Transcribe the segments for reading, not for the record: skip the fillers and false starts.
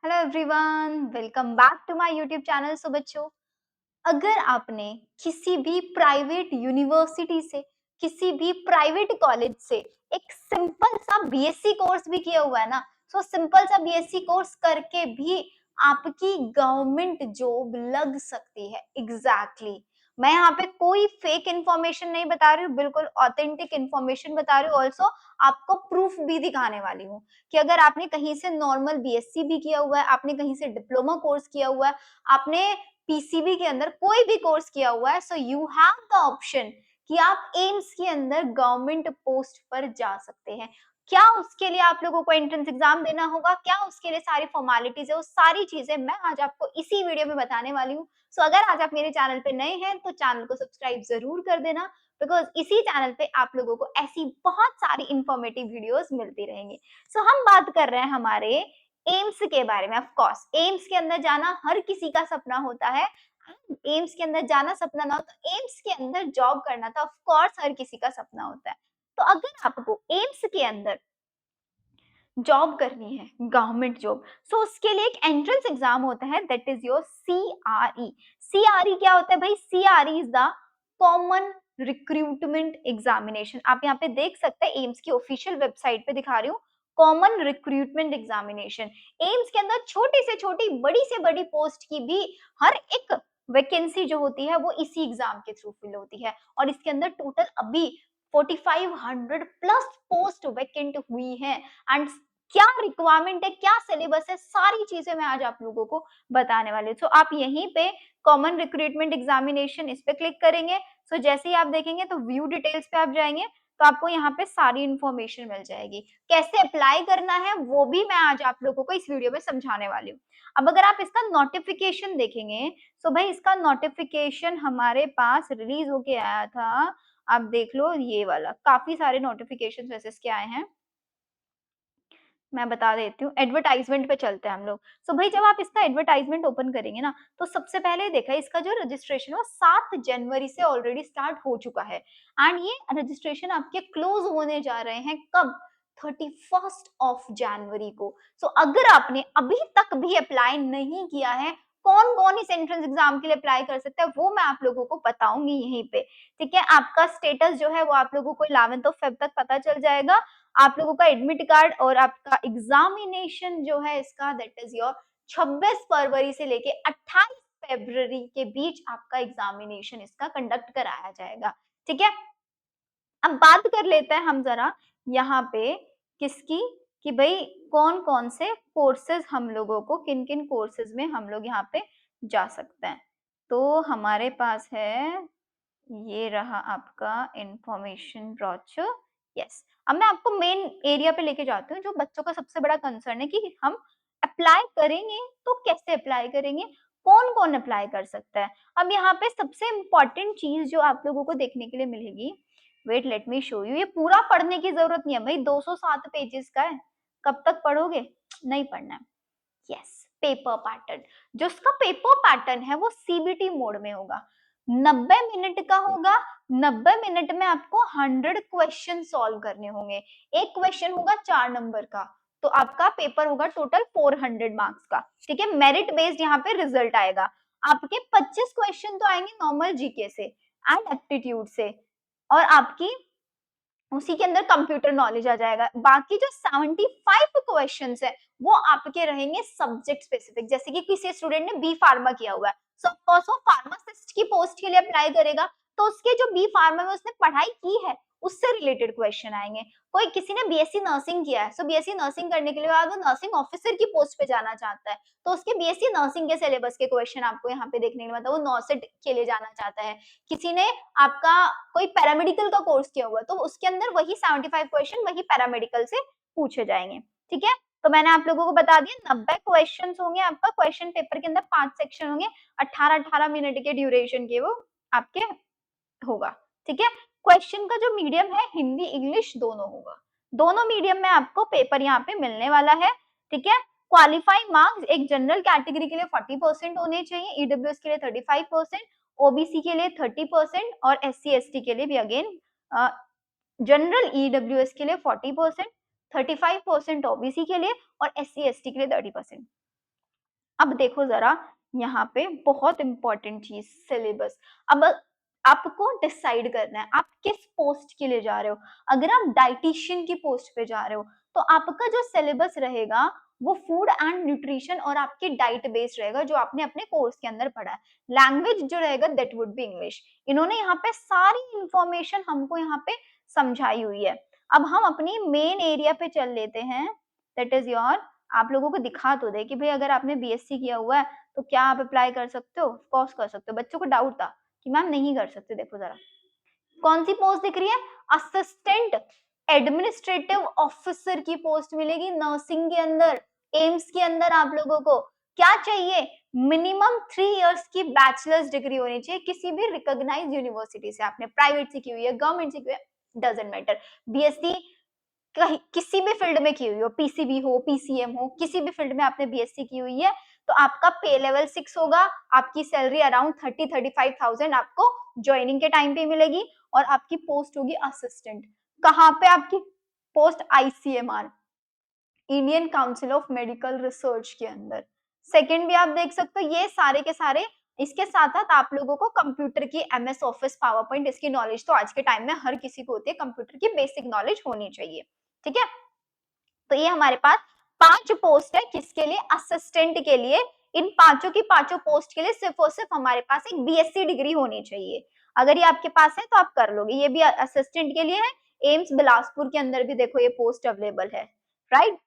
Hello everyone, welcome back to my YouTube channel. So बच्चों, अगर आपने किसी भी प्राइवेट यूनिवर्सिटी से, किसी भी प्राइवेट कॉलेज से एक सिंपल सा बीएससी कोर्स भी किया हुआ है ना, सो सिंपल सा बीएससी कोर्स करके भी आपकी गवर्नमेंट जॉब लग सकती है। एग्जैक्टली मैं यहाँ पे कोई फेक इंफॉर्मेशन नहीं बता रही हूँ, बिल्कुल ऑथेंटिक इंफॉर्मेशन बता रही हूँ। ऑल्सो आपको प्रूफ भी दिखाने वाली हूँ कि अगर आपने कहीं से नॉर्मल बीएससी भी किया हुआ है, आपने कहीं से डिप्लोमा कोर्स किया हुआ है, आपने पीसीबी के अंदर कोई भी कोर्स किया हुआ है, so you have the option कि आप एम्स के अंदर गवर्नमेंट पोस्ट पर जा सकते हैं। क्या उसके लिए आप लोगों को एंट्रेंस एग्जाम देना होगा, क्या उसके लिए सारी फॉर्मेलिटीज है, वो सारी चीजें मैं आज आपको इसी वीडियो में बताने वाली हूँ। सो अगर आज आप मेरे चैनल पे नए हैं तो चैनल को सब्सक्राइब जरूर कर देना, बिकॉज इसी चैनल पे आप लोगों को ऐसी बहुत सारी इंफॉर्मेटिव वीडियोस मिलती रहेंगी। सो हम बात कर रहे हैं हमारे एम्स के बारे में। ऑफ कोर्स एम्स के अंदर जाना हर किसी का सपना होता है। एम्स के अंदर जाना सपना ना हो तो एम्स के अंदर जॉब करना था ऑफ कोर्स हर किसी का सपना होता है। तो अगर आपको एम्स के अंदर जॉब करनी है, गवर्नमेंट जॉब, सो उसके लिए एक एंट्रेंस एग्जाम होता है, that is your CRE. CRE क्या होता है भाई? CRE is the common recruitment examination. आप यहाँ पे देख सकते हैं, एम्स की ऑफिशियल वेबसाइट पे दिखा रही हूँ, कॉमन रिक्रूटमेंट एग्जामिनेशन। एम्स के अंदर छोटी से छोटी, बड़ी से बड़ी पोस्ट की भी हर एक वैकेंसी जो होती है वो इसी एग्जाम के थ्रू फिल होती है। और इसके अंदर टोटल अभी 4500 प्लस पोस्ट वैकेंट हुई है। एंड क्या रिक्वायरमेंट है, क्या सिलेबस है, सारी चीजें मैं आज आप लोगों को बताने वाली हूँ। सो आप यहीं पे कॉमन रिक्रूटमेंट एग्जामिनेशन इस पे क्लिक करेंगे। सो जैसे ही आप देखेंगे तो व्यू डिटेल्स पे आप जाएंगे तो आपको यहाँ पे सारी इंफॉर्मेशन मिल जाएगी। कैसे अप्लाई करना है वो भी मैं आज आप लोगों को इस वीडियो में समझाने वाली हूँ। अब अगर आप इसका नोटिफिकेशन देखेंगे, सो भाई इसका नोटिफिकेशन हमारे पास रिलीज होके आया था। आप देख लो ये वाला, काफी सारे नोटिफिकेशन वैसे इसके आए हैं, मैं बता देती हूँ। एडवर्टाइजमेंट पे चलते हैं हम लोग। सो भाई जब आप इसका एडवर्टाइजमेंट ओपन करेंगे ना, तो सबसे पहले देखा इसका जो रजिस्ट्रेशन वो 7 जनवरी से ऑलरेडी स्टार्ट हो चुका है। एंड ये रजिस्ट्रेशन आपके क्लोज होने जा रहे हैं कब? 31 जनवरी को। सो अगर आपने अभी तक भी अप्लाई नहीं किया है, कौन कौन इस एंट्रेंस एग्जाम के लिए अप्लाई कर सकता है वो मैं आप लोगों को बताऊंगी यहीं पे। ठीक है, आपका स्टेटस जो है वो आप लोगों को 11 फेब तक पता चल जाएगा। आप लोगों का एडमिट कार्ड और आपका एग्जामिनेशन जो है इसका, दैट इज योर 26 फरवरी से लेके 28 फरवरी के बीच आपका एग्जामिनेशन इसका कंडक्ट कराया जाएगा। ठीक है, अब बात कर लेते हैं हम जरा यहाँ पे किसकी, कि भाई कौन कौन से कोर्सेज हम लोगों को, किन किन कोर्सेज में हम लोग यहाँ पे जा सकते हैं। तो हमारे पास है, ये रहा आपका इंफॉर्मेशन ब्रोचर। यस, अब मैं आपको मेन एरिया पे लेके जाती हूँ जो बच्चों का सबसे बड़ा कंसर्न है कि हम अप्लाई करेंगे तो कैसे अप्लाई करेंगे, कौन कौन अप्लाई कर सकता है। अब यहाँ पे सबसे इम्पोर्टेंट चीज जो आप लोगों को देखने के लिए मिलेगी, wait let me show you. ये पूरा पढ़ने की जरूरत नहीं है भाई, 207 पेजेस का है, कब तक पढ़ोगे? नहीं पढ़ना है। Yes, paper pattern. जो उसका पेपर पैटर्न है वो सीबीटी मोड में होगा, 90 मिनट का होगा। 90 मिनट में आपको 100 क्वेश्चन सॉल्व करने होंगे। एक क्वेश्चन होगा 4 नंबर का, तो आपका पेपर होगा टोटल 400 मार्क्स का। ठीक है, मेरिट बेस्ड यहाँ पे रिजल्ट आएगा। आपके 25 क्वेश्चन तो आएंगे नॉर्मल जीके से एंड एप्टीट्यूड से, और आपकी उसी के अंदर कंप्यूटर नॉलेज आ जाएगा। बाकी जो 75 क्वेश्चंस है वो आपके रहेंगे सब्जेक्ट स्पेसिफिक। जैसे कि किसी स्टूडेंट ने बी फार्मा किया हुआ है, सो ऑफ कोर्स वो फार्मासिस्ट की पोस्ट के लिए अप्लाई करेगा, तो उसके जो बी फार्मा में उसने पढ़ाई की है उससे रिलेटेड क्वेश्चन आएंगे। कोई किसी ने बीएससी नर्सिंग किया है, सो बीएससी नर्सिंग करने के लिए बाद वो नर्सिंग ऑफिसर की पोस्ट पे जाना चाहता है, तो उसके बीएससी नर्सिंग के सिलेबस के क्वेश्चन आपको यहाँ पे देखने को मिलता है। वो नर्सिंग के लिए जाना चाहता है, किसी ने आपका कोई पैरामेडिकल का कोर्स किया हुआ है, तो उसके अंदर वही 75 क्वेश्चन वही पैरामेडिकल से पूछे जाएंगे। ठीक है, तो मैंने आप लोगों को बता दिया 90 क्वेश्चन होंगे। आपका क्वेश्चन पेपर के अंदर 5 सेक्शन होंगे, 18-18 मिनट के ड्यूरेशन के वो आपके होगा। ठीक है, क्वेश्चन का जो मीडियम है हिंदी इंग्लिश दोनों होगा, दोनों मीडियम में आपको पेपर यहाँ पे मिलने वाला है। ठीक है, क्वालिफाइंग मार्क्स एक जनरल कैटेगरी के लिए 40% होने चाहिए, ईडब्ल्यूएस के लिए 35%, ओबीसी के लिए 30% और एससी एसटी के लिए भी अगेन, जनरल ईडब्ल्यूएस के लिए 40%, 35% ओबीसी के लिए और एससी एसटी के लिए 30%। अब देखो जरा, यहाँ पे बहुत इंपॉर्टेंट चीज, सिलेबस। अब आपको डिसाइड करना है आप किस पोस्ट के लिए जा रहे हो। अगर आप डाइटिशियन की पोस्ट पे जा रहे हो तो आपका जो सिलेबस रहेगा वो फूड एंड न्यूट्रिशन और आपकी डाइट बेस्ड रहेगा, जो आपने अपने कोर्स के अंदर पढ़ा है। लैंग्वेज जो रहेगा दैट वुड बी इंग्लिश। इन्होंने यहाँ पे सारी इंफॉर्मेशन हमको यहाँ पे समझाई हुई है। अब हम अपनी मेन एरिया पे चल लेते हैं, दैट इज योर, आप लोगों को दिखा तो दे कि भाई अगर आपने बीएससी किया हुआ है तो क्या आप अप्लाई कर सकते हो, ऑफकोर्स कर सकते हो। बच्चों को डाउट था कि मैम नहीं कर सकते, देखो जरा कौन सी पोस्ट दिख रही है, असिस्टेंट एडमिनिस्ट्रेटिव ऑफिसर की पोस्ट मिलेगी नर्सिंग के अंदर, एम्स के अंदर। आप लोगों को क्या चाहिए, मिनिमम 3 इयर्स की बैचलर्स डिग्री होनी चाहिए किसी भी रिकॉग्नाइज्ड यूनिवर्सिटी से। आपने प्राइवेट से की हुई है, गवर्नमेंट से की हुई है, डजेंट मैटर। बीएससी किसी भी फील्ड में की हुई हो, पीसीबी हो, पीसीएम हो, किसी भी फील्ड में आपने बीएससी की हुई है तो आपका पे लेवल 6 होगा। आपकी सैलरी अराउंड 30-35,000 आपको ज्वाइनिंग के टाइम पे मिलेगी और आपकी पोस्ट होगी असिस्टेंट। कहाँ पे आपकी post, ICMR, Indian council of medical research के अंदर। सेकंड भी आप देख सकते हो, ये सारे के सारे। इसके साथ साथ आप लोगों को कंप्यूटर की एमएस ऑफिस, पावर पॉइंट, इसकी नॉलेज तो आज के टाइम में हर किसी को होती है, कंप्यूटर की बेसिक नॉलेज होनी चाहिए। ठीक है, तो ये हमारे पास 5 पोस्ट है किसके लिए, असिस्टेंट के लिए। इन पांचों की पांचों पोस्ट के लिए सिर्फ और सिर्फ हमारे पास एक बीएससी डिग्री होनी चाहिए। अगर ये आपके पास है तो आप कर लोगे। ये भी असिस्टेंट के लिए है। एम्स बिलासपुर के अंदर भी देखो ये पोस्ट अवेलेबल है, राइट।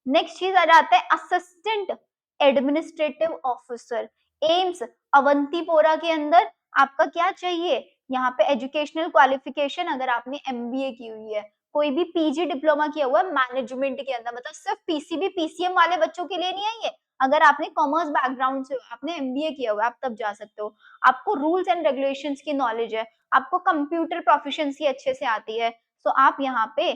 नेक्स्ट चीज आ जाता है assistant administrative officer, AIIMS Awantipora के अंदर। आपका क्या चाहिए, यहाँ पे एजुकेशनल क्वालिफिकेशन, अगर आपने एमबीए की हुई है, कोई भी पीजी डिप्लोमा किया हुआ है मैनेजमेंट के अंदर, मतलब सिर्फ पीसीबी पीसीएम वाले बच्चों के लिए नहीं है ये। अगर आपने कॉमर्स बैकग्राउंड से, आपने एमबीए किया हुआ है, आप तब जा सकते हो। आपको रूल्स एंड रेगुलेशंस की नॉलेज है, आपको कंप्यूटर प्रोफिशिएंसी अच्छे से आती है, तो आप यहाँ पे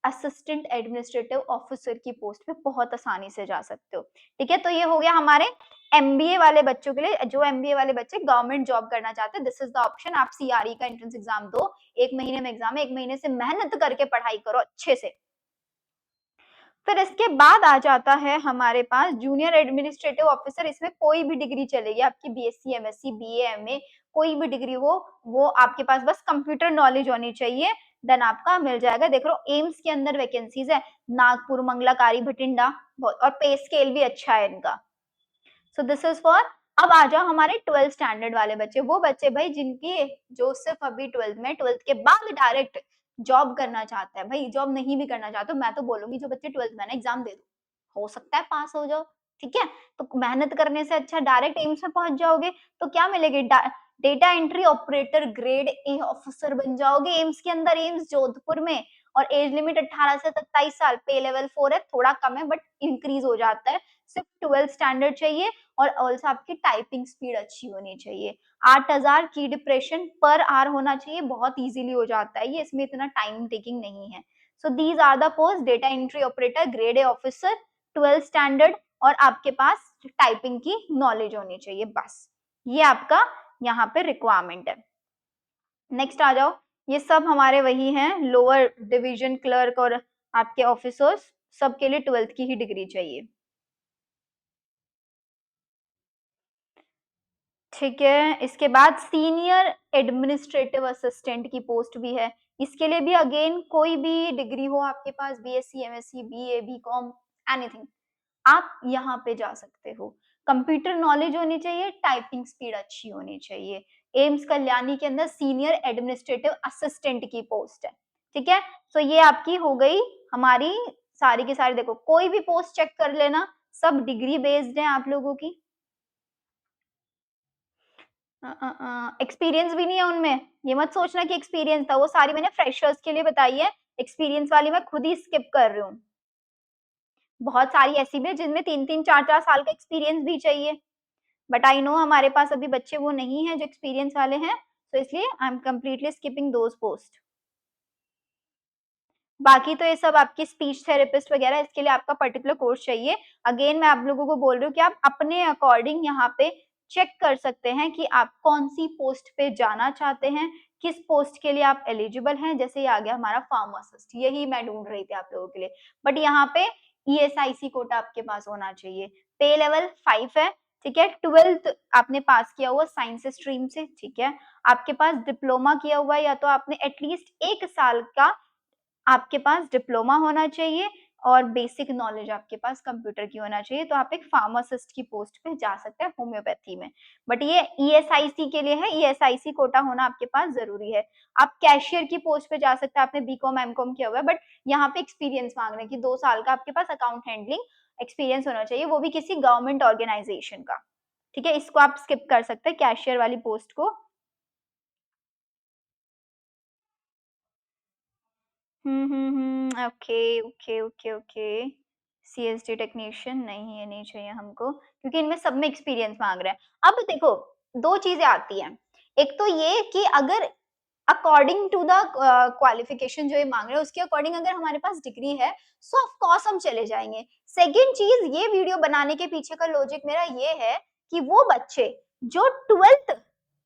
असिस्टेंट एडमिनिस्ट्रेटिव ऑफिसर की पोस्ट पे बहुत आसानी से जा सकते हो। ठीक है, तो ये हो गया हमारे एमबीए वाले बच्चों के लिए। जो एमबीए वाले बच्चे गवर्नमेंट जॉब करना चाहते हैं, दिस इज द ऑप्शन। आप सीआरई का एंट्रेंस एग्जाम दो, 1 महीने में एग्जाम है, 1 महीने से मेहनत करके पढ़ाई करो अच्छे से। फिर इसके बाद आ जाता है हमारे पास जूनियर एडमिनिस्ट्रेटिव ऑफिसर। इसमें कोई भी डिग्री चलेगी आपकी, बीएससी, एमएससी, बीए, एमए, कोई भी डिग्री हो, वो आपके पास बस कंप्यूटर नॉलेज होनी चाहिए, देन आपका मिल जाएगा। देख लो एम्स के अंदर वैकेंसीज है, नागपुर, मंगलाकारी, भटिंडा, और पे स्केल भी अच्छा है इनका। So this is for. अब आ जाओ हमारे 12th स्टैंडर्ड वाले बच्चे, वो बच्चे भाई जिनकी, जो सिर्फ अभी 12th में, 12th के बाद डायरेक्ट जॉब करना चाहता है। भाई जॉब नहीं भी करना चाहते, मैं तो बोलूंगी जो बच्चे 12th में ना, एग्जाम दे दो, हो सकता है पास हो जाओ। ठीक है, तो मेहनत करने से अच्छा डायरेक्ट एम्स में पहुंच जाओगे तो क्या मिलेगी, data entry operator grade A officer बन जाओगे एम्स के अंदर, एम्स जोधपुर में। और एज लिमिट 18 से 27 साल, पे लेवल 4 है, थोड़ा कम है बट इंक्रीज हो जाता है। सिर्फ 12th स्टैंडर्ड चाहिए और ऑल्सो आपकी टाइपिंग स्पीड अच्छी होनी चाहिए। 8000 की डिप्रेशन पर आवर होना चाहिए, बहुत इजीली हो जाता है ये, इसमें इतना टाइम टेकिंग नहीं है। So these are the post, data entry operator, grade A officer, 12th standard, और आपके पास टाइपिंग की नॉलेज होनी चाहिए, बस ये आपका यहाँ पे रिक्वायरमेंट है। नेक्स्ट आ जाओ, ये सब हमारे वही हैं, लोअर डिवीजन क्लर्क और आपके ऑफिसर्स, सबके लिए 12th की ही डिग्री चाहिए। ठीक है, इसके बाद सीनियर एडमिनिस्ट्रेटिव असिस्टेंट की पोस्ट भी है। इसके लिए भी अगेन कोई भी डिग्री हो आपके पास, BSc, MSc, BA, BCom, anything, आप यहाँ पे जा सकते हो। कंप्यूटर नॉलेज होनी चाहिए, टाइपिंग स्पीड अच्छी होनी चाहिए। एम्स कल्याणी के अंदर सीनियर एडमिनिस्ट्रेटिव असिस्टेंट की पोस्ट है। ठीक है, तो ये आपकी हो गई हमारी सारी की सारी। देखो कोई भी पोस्ट चेक कर लेना, सब डिग्री बेस्ड है आप लोगों की। एक्सपीरियंस भी नहीं है उनमें, ये मत सोचना कि एक्सपीरियंस था, वो सारी मैंने फ्रेशर्स के लिए बताई है। एक्सपीरियंस वाली मैं खुद ही स्किप कर रही हूँ। बहुत सारी ऐसी भी है जिनमें 3-3, 4-4 साल का एक्सपीरियंस भी चाहिए, बट आई नो हमारे पास अभी बच्चे वो नहीं है जो एक्सपीरियंस वाले हैं, तो इसलिए I am completely skipping those post. बाकी तो ये सब आपकी स्पीच थेरेपिस्ट वगैरह, इसके लिए आपका पर्टिकुलर कोर्स चाहिए। अगेन मैं आप लोगों को बोल रही हूँ कि आप अपने अकॉर्डिंग यहाँ पे चेक कर सकते हैं कि आप कौन सी पोस्ट पे जाना चाहते हैं, किस पोस्ट के लिए आप एलिजिबल हैं। जैसे ये आ गया हमारा फार्मासिस्ट, यही मैं ढूंढ रही थी आप लोगों के लिए, बट यहाँ पे ईएसआईसी कोटा आपके पास होना चाहिए। पे लेवल 5 है, ठीक है। 12th आपने पास किया हुआ साइंस स्ट्रीम से, ठीक है। आपके पास डिप्लोमा किया हुआ है या तो आपने एटलीस्ट 1 साल का आपके पास डिप्लोमा होना चाहिए और बेसिक नॉलेज आपके पास कंप्यूटर की होना चाहिए, तो आप एक फार्मासिस्ट की पोस्ट पे जा सकते हैं होम्योपैथी में। बट ये ईएसआईसी के लिए है, ईएसआईसी कोटा होना आपके पास ज़रूरी है। आप कैशियर की पोस्ट पे जा सकते हैं, आपने बीकॉम, एमकॉम किया हुआ है, बट यहाँ पे एक्सपीरियंस माँग रहे हैं कि 2 साल का आपके पास अकाउंट हैंडलिंग एक्सपीरियंस होना चाहिए, वो भी किसी गवर्नमेंट ऑर्गेनाइजेशन का, ठीक है। इसको आप स्किप कर सकते हैं कैशियर वाली पोस्ट को। Okay, okay, okay, okay. CSD technician नहीं, ये नहीं चाहिए हमको क्योंकि इनमें सब में एक्सपीरियंस माँग रहे हैं। अब देखो 2 चीज़ें आती हैं। एक तो ये कि अगर अकॉर्डिंग टू द क्वालिफिकेशन जो ये माँग रहे हैं उसके अकॉर्डिंग अगर हमारे पास डिग्री है, सो ऑफ कोर्स हम चले जाएँगे। सेकंड चीज़ ये वीडियो बनाने के पीछे का लॉजिक मेरा ये है कि वो बच्चे जो 12th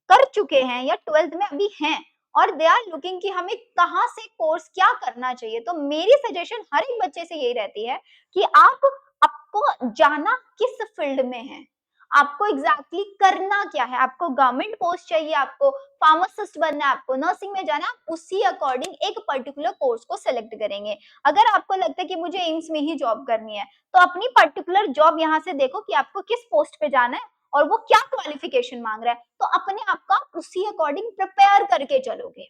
कर चुके हैं या 12th में अभी हैं और दे आर लुकिंग कि हमें कहाँ से कोर्स क्या करना चाहिए। तो मेरी सजेशन हर एक बच्चे से यही रहती है कि आप आपको जाना किस फील्ड में है, आपको एग्जैक्टली करना क्या है, आपको गवर्नमेंट पोस्ट चाहिए, आपको फार्मासिस्ट बनना है, आपको नर्सिंग में जाना है, आप उसी अकॉर्डिंग एक पर्टिकुलर कोर्स को सिलेक्ट करेंगे। अगर आपको लगता है कि मुझे एम्स में ही जॉब करनी है, तो अपनी पर्टिकुलर जॉब यहाँ से देखो कि आपको किस पोस्ट पे जाना है और वो क्या क्वालिफिकेशन मांग रहा है, तो अपने आप को आप उसी अकॉर्डिंग प्रिपेयर करके चलोगे।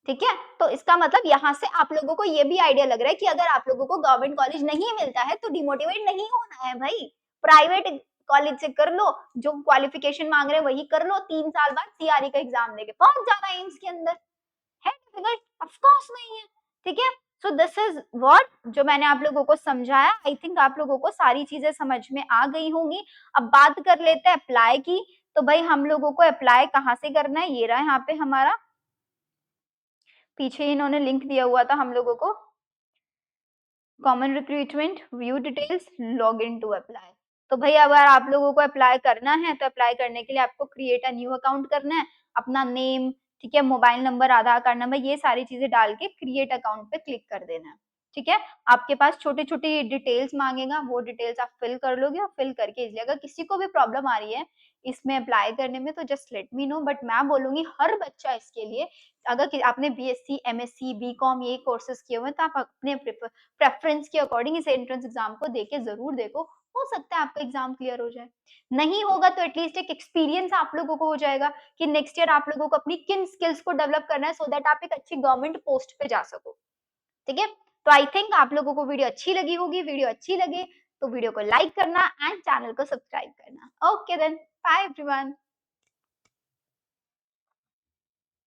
ठीक है? तो इसका मतलब यहाँ से आप लोगों को ये भी आइडिया लग रहा है कि अगर आप लोगों को गवर्नमेंट कॉलेज नहीं मिलता है तो डिमोटिवेट नहीं होना है भाई। प्राइवेट कॉलेज से कर लो, जो क्वालिफिकेशन मांग रहे हैं वही कर लो, 3 साल बाद सीआरई का एग्जाम देके पहुंच जाना एम्स के अंदर। है डिफिकल्ट? ऑफ कोर्स नहीं है। ठीक है? सो दिस इज व्हाट जो मैंने आप लोगों को समझाया। आई थिंक आप लोगों को सारी चीजें समझ में आ गई होंगी। अब बात कर लेते हैं अप्लाई की। तो भाई हम लोगों को अप्लाई कहाँ से करना है? ये रहा यहाँ पे हमारा, पीछे इन्होंने लिंक दिया हुआ था हम लोगों को, common recruitment, view details, log in to apply. तो भाई अगर आप लोगों को अप्लाई करना है तो अप्लाई करने के लिए आपको क्रिएट अ न्यू अकाउंट करना है, अपना नेम, ठीक है, मोबाइल नंबर, आधार कार्ड नंबर, ये सारी चीजें डाल के क्रिएट अकाउंट पे क्लिक कर देना है। ठीक है, आपके पास छोटी छोटी डिटेल्स मांगेगा, वो डिटेल्स आप फिल कर लोगे और फिल करके इजिली, अगर किसी को भी प्रॉब्लम आ रही है इसमें अप्लाई करने में तो just let me know. But मैं बोलूंगी हर बच्चा इसके लिए, अगर आपने बीएससी, एमएससी, बीकॉम ये कोर्सेज किए हुए हैं तो आप अपने प्रेफरेंस के अकॉर्डिंग इस एंट्रेंस एग्जाम को देके जरूर देखो, हो सकता है आपका एग्जाम क्लियर हो जाए। नहीं होगा तो एटलीस्ट एक एक्सपीरियंस आप लोगों को हो जाएगा कि नेक्स्ट ईयर आप लोगों को अपनी किन स्किल्स को डेवलप करना है सो दैट आप एक अच्छी गवर्नमेंट पोस्ट पे जा सको। ठीक है, तो आई थिंक आप लोगों को वीडियो अच्छी लगी होगी। वीडियो अच्छी लगे तो वीडियो को लाइक करना एंड चैनल को सब्सक्राइब करना। Okay then, bye everyone.